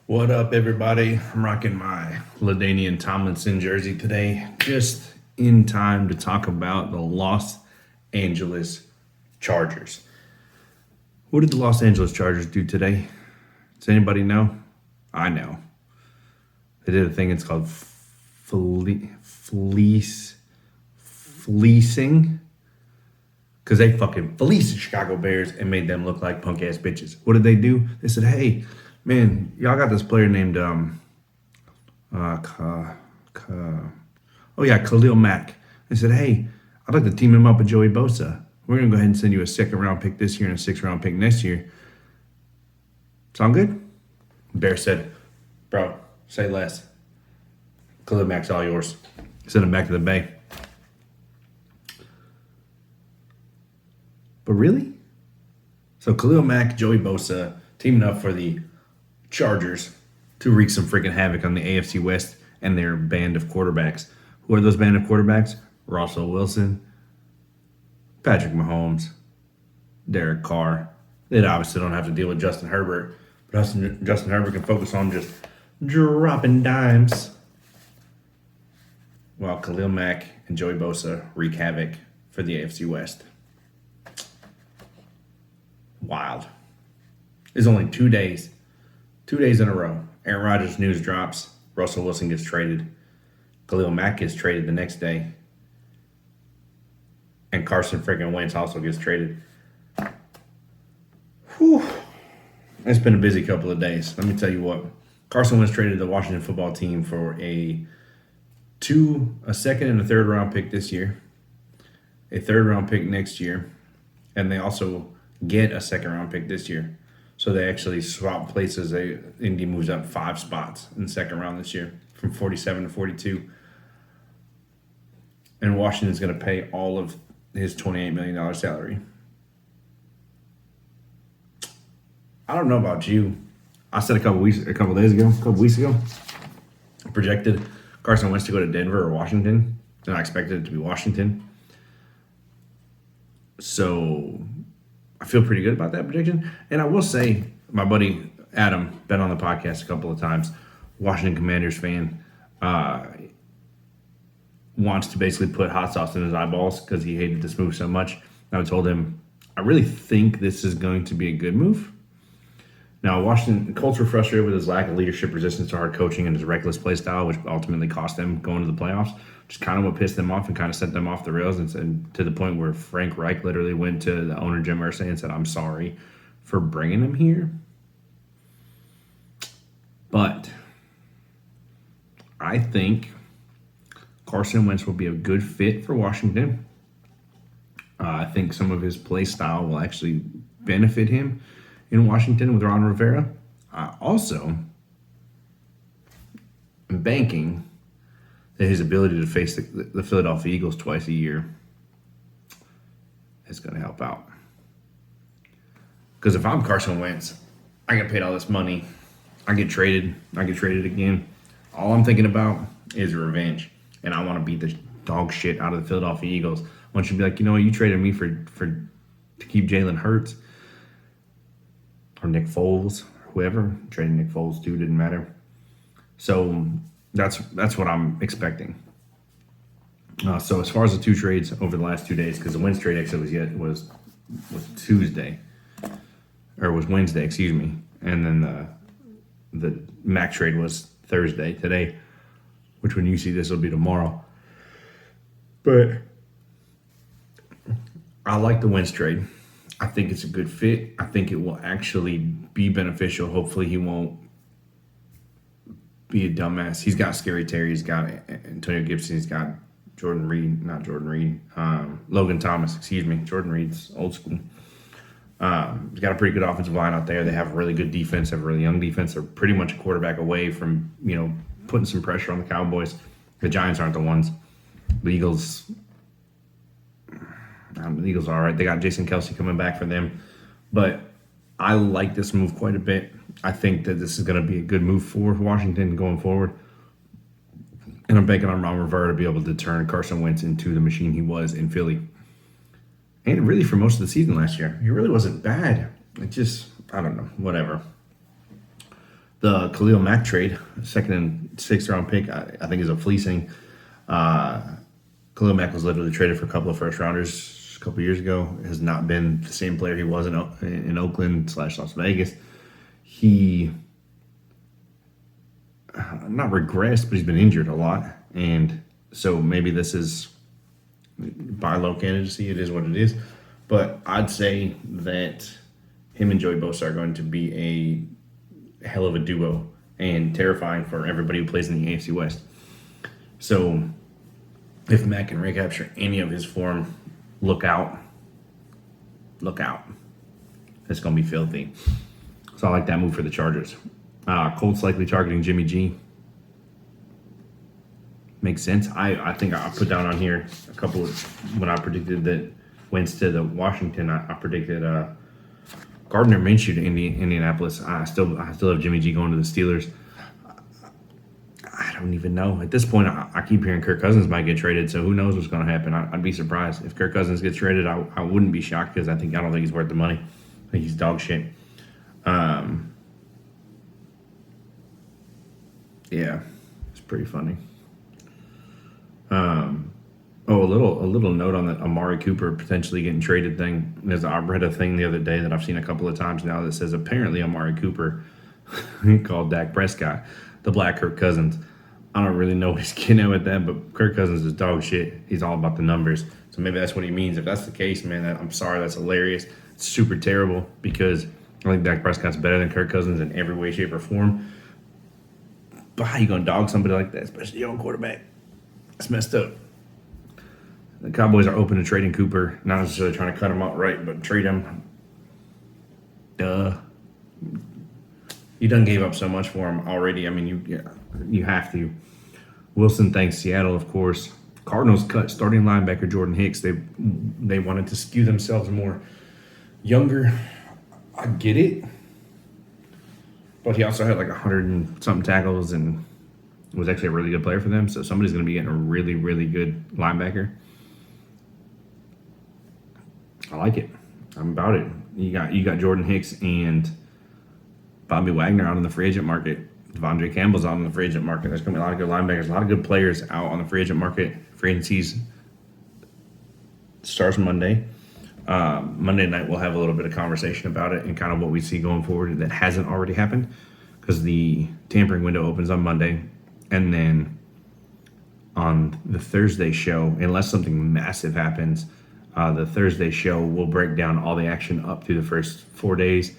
What up, everybody? I'm rocking my LaDainian Tomlinson jersey today, just in time to talk about the Los Angeles Chargers. What did the Los Angeles Chargers do today? Does anybody know? I know. They did a thing, it's called fleecing, because they fucking fleeced the Chicago Bears and made them look like punk ass bitches. What did they do? They said, hey, man, y'all got this player named Khalil Mack. They said, hey, I'd like to team him up with Joey Bosa. We're gonna go ahead and send you a 2nd-round pick this year and a 6th-round pick next year. Sound good? Bear said, bro, say less. Khalil Mack's all yours. Send him back to the Bay. But really? So Khalil Mack, Joey Bosa, teaming up for the Chargers to wreak some freaking havoc on the AFC West and their band of quarterbacks. Who are those band of quarterbacks? Russell Wilson, Patrick Mahomes, Derek Carr. They obviously don't have to deal with Justin Herbert, but Justin Herbert can focus on just dropping dimes, while Khalil Mack and Joey Bosa wreak havoc for the AFC West. Wild. It's only 2 days. 2 days in a row. Aaron Rodgers news drops. Russell Wilson gets traded. Khalil Mack gets traded the next day. And Carson freaking Wentz also gets traded. Whew. It's been a busy couple of days. Let me tell you what. Carson Wentz traded the Washington football team for a 2nd and a 3rd round pick this year. A 3rd round pick next year. And they also get a 2nd round pick this year. So they actually swap places. Indy moves up 5 spots in the 2nd round this year, from 47 to 42. And Washington's going to pay all of his $28 million salary. I don't know about you. I said a couple weeks ago, projected Carson Wentz to go to Denver or Washington, and I expected it to be Washington. So I feel pretty good about that prediction. And I will say, my buddy Adam, been on the podcast a couple of times, Washington Commanders fan, wants to basically put hot sauce in his eyeballs because he hated this move so much. And I told him, I really think this is going to be a good move. Now, Washington, Colts were frustrated with his lack of leadership, resistance to hard coaching, and his reckless play style, which ultimately cost them going to the playoffs. Just kind of what pissed them off and kind of sent them off the rails, and to the point where Frank Reich literally went to the owner, Jim Irsay, and said, I'm sorry for bringing him here. But I think Carson Wentz will be a good fit for Washington. I think some of his play style will actually benefit him in Washington with Ron Rivera. Also, I'm banking that his ability to face the Philadelphia Eagles twice a year is going to help out. Because if I'm Carson Wentz, I get paid all this money. I get traded again. All I'm thinking about is revenge. And I want to beat the dog shit out of the Philadelphia Eagles. I want you to be like, you know what, you traded me to keep Jalen Hurts or Nick Foles, or whoever. Trading Nick Foles too, didn't matter. So that's what I'm expecting. So as far as the 2 trades over the last 2 days, because the Wentz trade actually was Tuesday, or was Wednesday, excuse me, and then the Mack trade was Thursday. Today, which when you see this will be tomorrow. But I like the Wentz trade. I think it's a good fit. I think it will actually be beneficial. Hopefully he won't be a dumbass. He's got Scary Terry. He's got Antonio Gibson. He's got Logan Thomas, excuse me. Jordan Reed's old school. He's got a pretty good offensive line out there. They have a really good defense, have a really young defense. They're pretty much a quarterback away from, putting some pressure on the Cowboys. The Giants aren't the ones. The Eagles are all right. They got Jason Kelce coming back for them. But I like this move quite a bit. I think that this is going to be a good move for Washington going forward. And I'm banking on Ron Rivera to be able to turn Carson Wentz into the machine he was in Philly. And really for most of the season last year. He really wasn't bad. It just, I don't know, whatever. The Khalil Mack trade, second and sixth round pick, I think is a fleecing. Khalil Mack was literally traded for a couple of first rounders a couple of years ago. Has not been the same player he was in Oakland / Las Vegas. He not regressed, but he's been injured a lot, and so maybe this is buy low candidacy. It is what it is, but I'd say that him and Joey Bosa are going to be a hell of a duo and terrifying for everybody who plays in the AFC West. So if Matt can recapture any of his form, look out. Look out. It's going to be filthy. So I like that move for the Chargers. Colts likely targeting Jimmy G. Makes sense. I think I put down on here a couple of, when I predicted that Wentz to the Washington, I predicted Gardner Minshew to Indianapolis. I still have Jimmy G going to the Steelers. I don't even know. At this point, I keep hearing Kirk Cousins might get traded, so who knows what's going to happen. I'd be surprised. If Kirk Cousins gets traded, I wouldn't be shocked because I don't think he's worth the money. I think he's dog shit. Yeah, it's pretty funny. A little note on the Amari Cooper potentially getting traded thing. I read a thing the other day that I've seen a couple of times now that says apparently Amari Cooper called Dak Prescott the Black Kirk Cousins. I don't really know what he's getting at with that, but Kirk Cousins is dog shit. He's all about the numbers. So maybe that's what he means. If that's the case, man, I'm sorry. That's hilarious. It's super terrible because I think Dak Prescott's better than Kirk Cousins in every way, shape, or form. But how you going to dog somebody like that, especially your own quarterback? It's messed up. The Cowboys are open to trading Cooper. Not necessarily trying to cut him outright, but trade him. Duh. You done gave up so much for him already. I mean, you have to. Wilson thanks Seattle, of course. Cardinals cut starting linebacker Jordan Hicks. They wanted to skew themselves more younger. I get it. But he also had like 100 and something tackles and was actually a really good player for them. So somebody's going to be getting a really, really good linebacker. I like it. I'm about it. You got Jordan Hicks and Bobby Wagner out on the free agent market. Devondre Campbell's out on the free agent market. There's going to be a lot of good linebackers, a lot of good players out on the free agent market. Free agency starts Monday. Monday night we'll have a little bit of conversation about it and kind of what we see going forward that hasn't already happened because the tampering window opens on Monday. And then on the Thursday show, unless something massive happens, the Thursday show will break down all the action up through the first 4 days.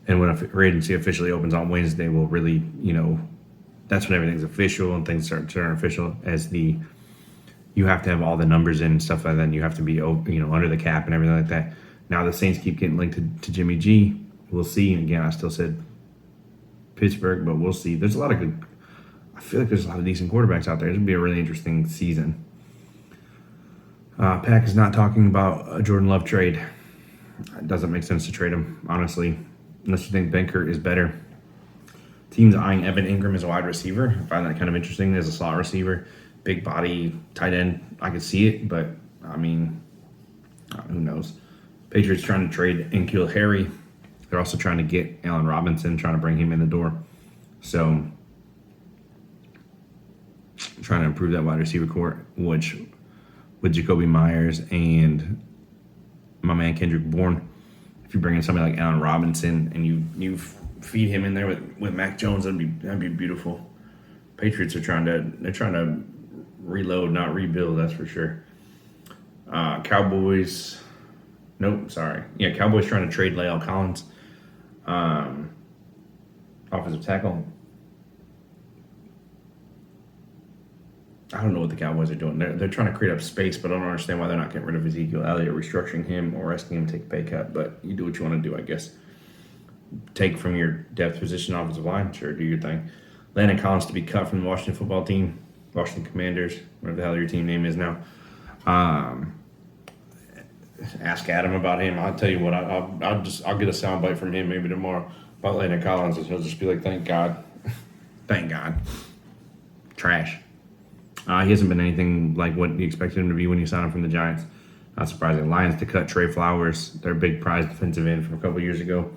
And when a free agency officially opens on Wednesday, we'll really, that's when everything's official and things start to turn official you have to have all the numbers in and stuff like that. And you have to be, under the cap and everything like that. Now the Saints keep getting linked to Jimmy G. We'll see. And again, I still said Pittsburgh, but we'll see. I feel like there's a lot of decent quarterbacks out there. It's going to be a really interesting season. Pack is not talking about a Jordan Love trade. It doesn't make sense to trade him, honestly, unless you think Benkert is better. Teams eyeing Evan Ingram as a wide receiver. I find that kind of interesting as a slot receiver. Big body, tight end. I could see it, but, who knows. Patriots trying to trade N'Keal Harry. They're also trying to get Allen Robinson, trying to bring him in the door. So, trying to improve that wide receiver core, which with Jacoby Myers and my man Kendrick Bourne, if you bring in somebody like Allen Robinson and you feed him in there with Mac Jones, that'd be beautiful. Patriots are trying to reload, not rebuild, that's for sure. Cowboys trying to trade La'el Collins, offensive tackle. I don't know what the Cowboys are doing. They're trying to create up space, but I don't understand why they're not getting rid of Ezekiel Elliott, restructuring him, or asking him to take a pay cut. But you do what you want to do, I guess. Take from your depth position offensive line, sure, do your thing. Landon Collins to be cut from the Washington football team, Washington Commanders, whatever the hell your team name is now. Ask Adam about him. I'll tell you what, I'll get a soundbite from him maybe tomorrow about Landon Collins, and he'll just be like, "Thank God, thank God." Trash. He hasn't been anything like what you expected him to be when you signed him from the Giants. Not surprising. Lions to cut Trey Flowers, their big prize defensive end from a couple years ago.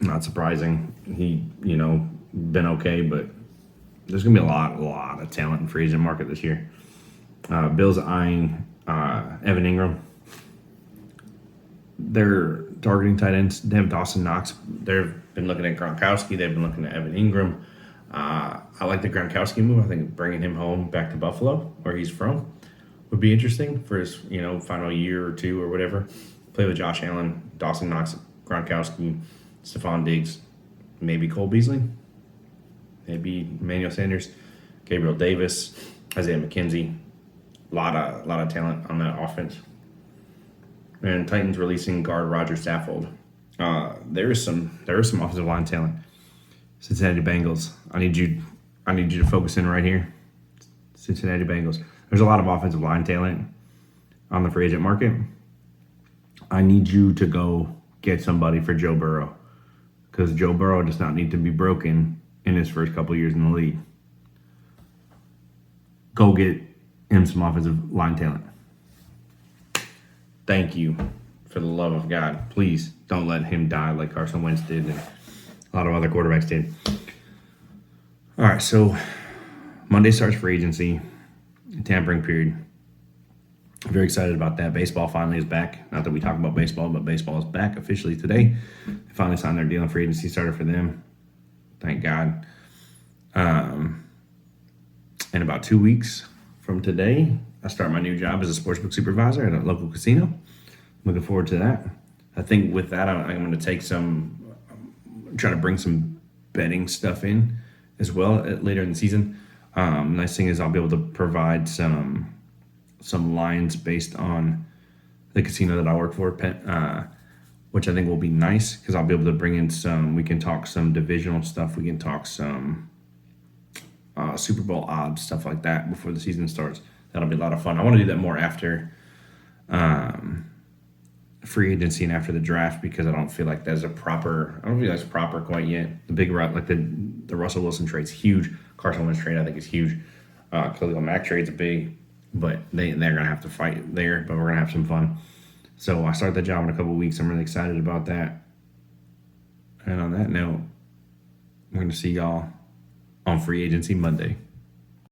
Not surprising. He, been okay, but there's gonna be a lot of talent in free agent market this year. Bills eyeing Evan Ingram. They're targeting tight ends. They have Dawson Knox. They've been looking at Gronkowski. They've been looking at Evan Ingram. I like the Gronkowski move. I think bringing him home back to Buffalo, where he's from, would be interesting for his final year or two or whatever. Play with Josh Allen, Dawson Knox, Gronkowski, Stephon Diggs, maybe Cole Beasley, maybe Emmanuel Sanders, Gabriel Davis, Isaiah McKenzie. A lot of talent on that offense. And Titans releasing guard Roger Saffold. There is some offensive line talent. Cincinnati Bengals. I need you to focus in right here. Cincinnati Bengals. There's a lot of offensive line talent on the free agent market. I need you to go get somebody for Joe Burrow, because Joe Burrow does not need to be broken in his first couple of years in the league. Go get him some offensive line talent. Thank you, for the love of God. Please don't let him die like Carson Wentz did and a lot of other quarterbacks did. All right, so Monday starts free agency, tampering period. I'm very excited about that. Baseball finally is back. Not that we talk about baseball, but baseball is back officially today. They finally signed their deal and free agency started for them. Thank God. In about 2 weeks from today, I start my new job as a sportsbook supervisor at a local casino. I'm looking forward to that. I think with that, I'm going to try to bring some betting stuff in as well later in the season. Nice thing is I'll be able to provide some lines based on the casino that I work for, which I think will be nice because I'll be able to bring in we can talk some divisional stuff. We can talk some Super Bowl odds, stuff like that before the season starts. That'll be a lot of fun. I want to do that more after free agency and after the draft, because I don't feel like that's proper quite yet. The big like the Russell Wilson trade's huge. Carson Wentz trade I think is huge. Khalil Mack trade's big, but they're gonna have to fight there. But we're gonna have some fun. So I start that job in a couple of weeks. I'm really excited about that. And on that note, we're gonna see y'all on free agency Monday.